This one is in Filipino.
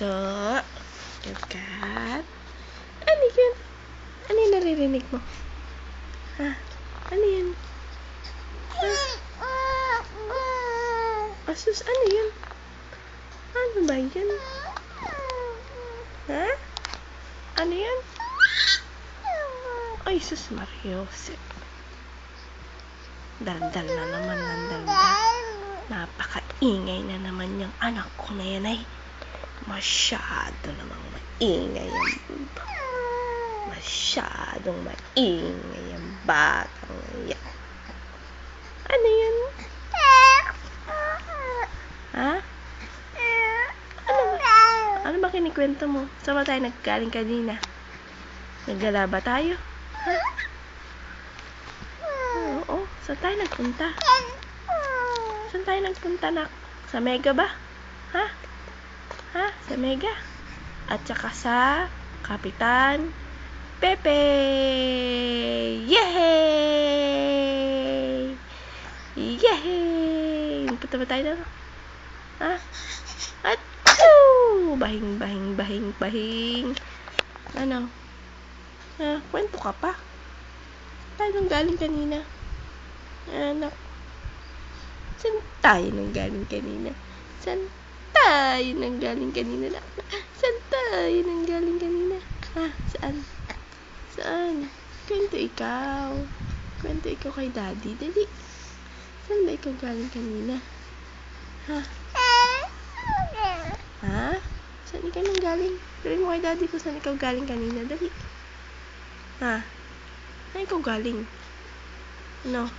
puso. Kagat. Ano yun? Ano yung naririnig mo? Ha? Ano yun? Ha? Asus, ano yun? Ano ba yun? Ha? Ano yun? Ay, sus Mariosep. Daldal na naman ng daldal. Napakaingay na naman yung anak ko na yan ay. Masyado namang maingay yung masyadong maingay yung batang yan. Ano yan? Ha? Ano ba kinikwento mo? Saan ba tayo naggaling kanina? Naggala ba tayo? Ha? Oo. Saan tayo nagpunta? Saan tayo nagpunta, nak? Sa Mega ba? Ha? Ha? Sa Mega? At saka sa Kapitan Pepe! Yehey! Yehey! Punta ba tayo doon? Ha? At bahing, bahing, bahing, bahing. Ano? Ha? Kwento ka pa? Tayo nang galing kanina. Anak. Saan tayo nang galing kanina? Saan tayo nang galing kanina? Saan tayo nang galing kanina? Ha? Saan? Saan? Kwento ikaw. Kwento ikaw kay daddy. Dali. Saan ba ikaw galing kanina? Ha? Ha? Saan ikaw nang galing? Dali mo kay daddy ko saan ikaw galing kanina. Dali. Ha? Saan ikaw galing? Ano?